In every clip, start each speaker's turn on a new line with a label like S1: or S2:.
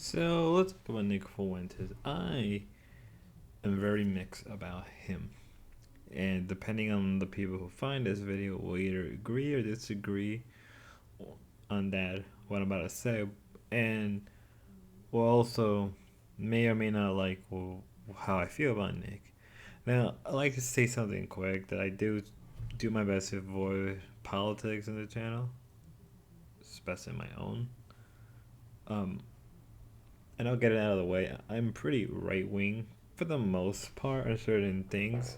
S1: So let's talk about Nick Fuentes. I am very mixed about him. And depending on the people who find this video will either agree or disagree on that, what I'm about to say. And will also may or may not like how I feel about Nick. Now, I like to say something quick that I do my best to avoid politics in the channel, especially my own. Um, and I'll get it out of the way. I'm pretty right wing for the most part on certain things.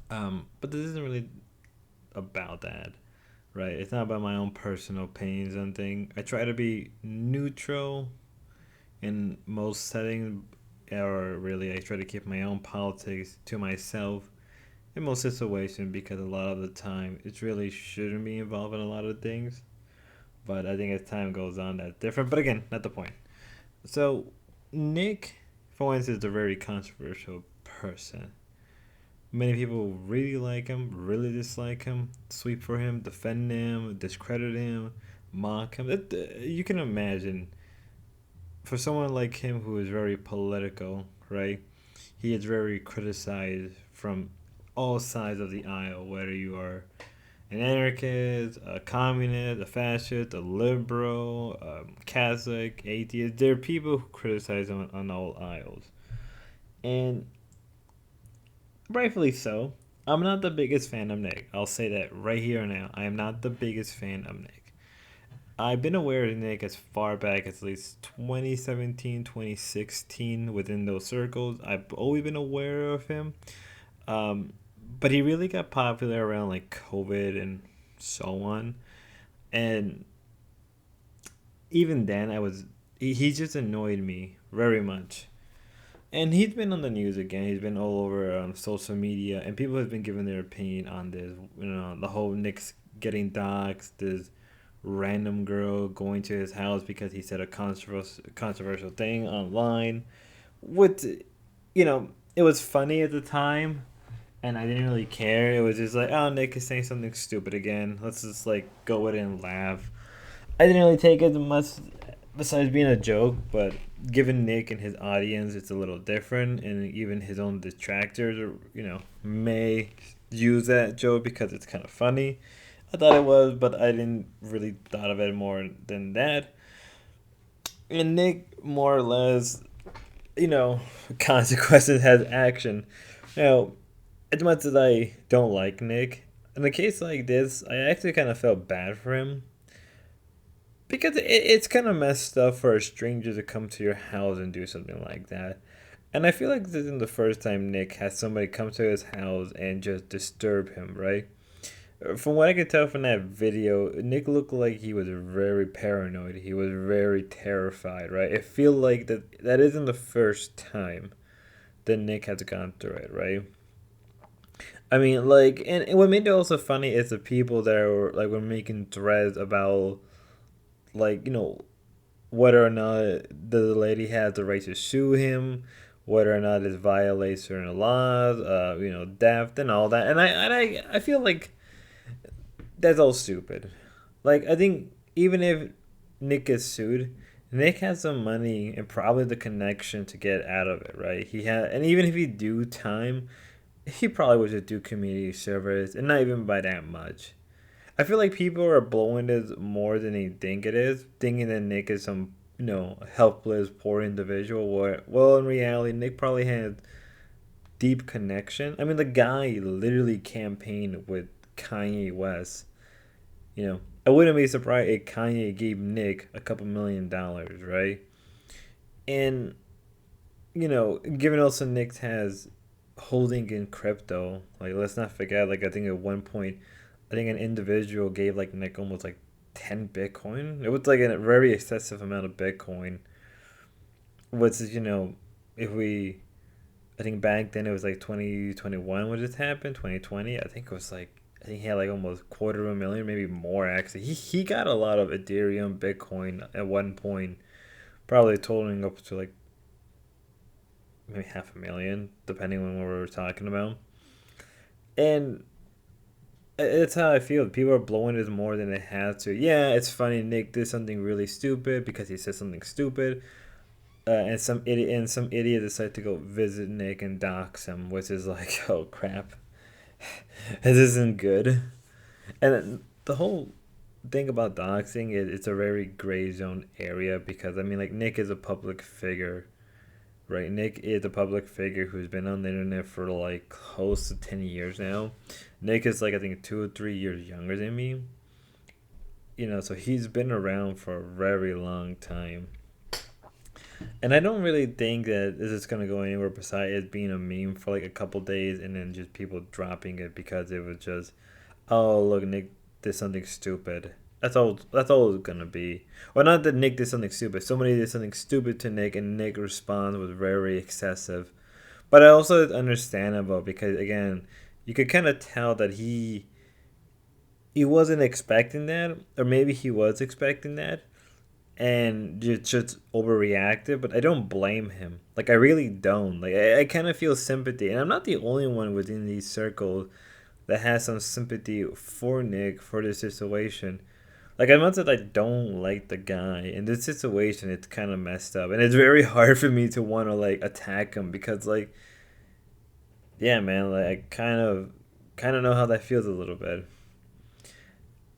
S1: But this isn't really about that, right? It's not about my own personal opinions and things. I try to be neutral in most settings, or really, I try to keep my own politics to myself in most situations because a lot of the time it really shouldn't be involved in a lot of things. But I think as time goes on, that's different. But again, not the point. So, Nick, for instance, is a very controversial person. Many people really like him, really dislike him, sweep for him, defend him, discredit him, mock him. You can imagine for someone like him who is very political, right? He is very criticized from all sides of the aisle, whether you are an anarchist, a communist, a fascist, a liberal, Catholic, atheist. There are people who criticize him on all aisles. And rightfully so. I'm not the biggest fan of Nick. I'll say that right here and now. I am not the biggest fan of Nick. I've been aware of Nick as far back as at least 2017, 2016 within those circles. I've always been aware of him. Um, but he really got popular around like COVID and so on. And even then, he just annoyed me very much. And he's been on the news again. He's been all over social media, and people have been giving their opinion on this. You know, the whole Nick's getting doxxed, this random girl going to his house because he said a controversial thing online. What, it was funny at the time, and I didn't really care. It was just like, oh, Nick is saying something stupid again. Let's just like go with it and laugh. I didn't really take it much besides being a joke, but given Nick and his audience, it's a little different, and even his own detractors, may use that joke because it's kind of funny. I thought it was, but I didn't really thought of it more than that. And Nick, more or less, you know, consequences has action. Now, as much as I don't like Nick, in a case like this, I actually kind of felt bad for him because it's kind of messed up for a stranger to come to your house and do something like that. And I feel like this isn't the first time Nick has somebody come to his house and just disturb him, right? From what I could tell from that video, Nick looked like he was very paranoid. He was very terrified, right? It feel like that isn't the first time that Nick has gone through it, right? I mean, like, and what made it also funny is the people that were making threads about like whether or not the lady has the right to sue him, whether or not it violates certain laws, theft and all that. And I feel like that's all stupid. Like I think even if Nick gets sued, Nick has some money and probably the connection to get out of it, right? He had, and even if he do time, he probably would just do community service, and not even by that much. I feel like people are blowing this more than they think it is, thinking that Nick is some, helpless, poor individual. Where, well, in reality, Nick probably had deep connection. I mean, the guy literally campaigned with Kanye West. I wouldn't be surprised if Kanye gave Nick a couple $1 million, right? And given also Nick has holding in crypto, like let's not forget, like I think at one point I think an individual gave like Nick almost like 10 Bitcoin. It was like a very excessive amount of Bitcoin. Which is, if we, I think back then it was like 2021 when this happened, 2020. I think he had like almost quarter of a million, maybe more actually. He got a lot of Ethereum, Bitcoin at one point, probably totaling up to like maybe half a million, depending on what we were talking about. And it's how I feel. People are blowing this more than they have to. Yeah, it's funny. Nick did something really stupid because he said something stupid, and some idiot decided to go visit Nick and dox him, which is like, oh crap, this isn't good. And the whole thing about doxing is it's a very gray zone area because I mean, like Nick is a public figure, right? Nick is a public figure who's been on the internet for like close to 10 years now. Nick is like I think 2 or 3 years younger than me. So he's been around for a very long time. And I don't really think that this is gonna go anywhere besides it being a meme for like a couple days and then just people dropping it because it was just, oh look, Nick did something stupid. That's all it's gonna be. Or not that Nick did something stupid. Somebody did something stupid to Nick and Nick response was very excessive. But I also it's understandable because again, you could kind of tell that he wasn't expecting that, or maybe he was expecting that, and just overreacted. But I don't blame him. Like I really don't. Like I kind of feel sympathy, and I'm not the only one within these circles that has some sympathy for Nick for this situation. Like I must that I don't like the guy in this situation. It's kind of messed up, and it's very hard for me to want to like attack him because like yeah, man, like I kind of know how that feels a little bit,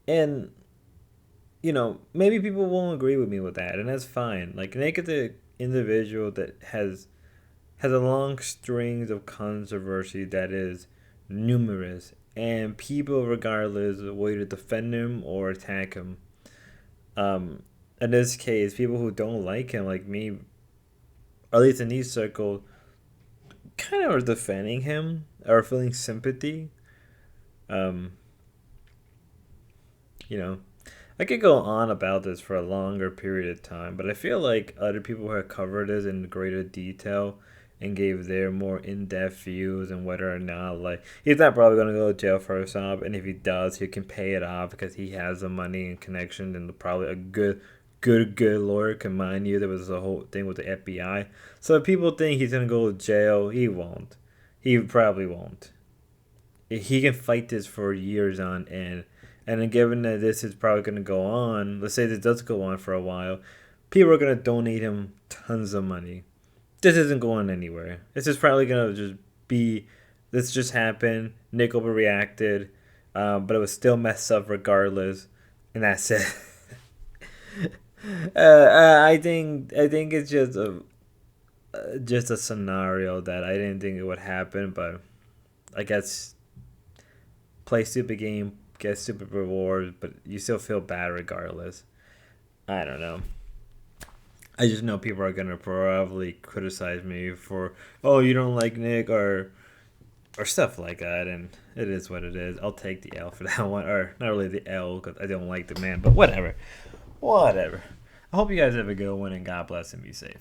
S1: and maybe people won't agree with me with that, and that's fine. Like Nick is an individual that has a long strings of controversy that is numerous, and people, regardless, will either defend him or attack him. In this case, people who don't like him, like me, or at least in these circles, kind of are defending him or feeling sympathy. Um, you know, I could go on about this for a longer period of time, but I feel like other people who have covered this in greater detail and gave their more in-depth views and whether or not like he's not probably gonna go to jail first off, and if he does, he can pay it off because he has the money and connection and probably a good lawyer can mind you. There was a whole thing with the FBI, so if people think he's gonna go to jail, he won't. He probably won't. He can fight this for years on end. And then, given that this is probably going to go on, let's say this does go on for a while, people are going to donate him tons of money. This isn't going anywhere. This is probably going to just be, this just happened. Nick overreacted, but it was still messed up regardless, and that's it. I think it's just a scenario that I didn't think it would happen, but I guess play stupid game, get stupid rewards, but you still feel bad regardless. I don't know. I just know people are gonna probably criticize me for, oh, you don't like Nick or stuff like that, and it is what it is. I'll take the L for that one, or not really the L because I don't like the man, but whatever, whatever. I hope you guys have a good one, and God bless and be safe.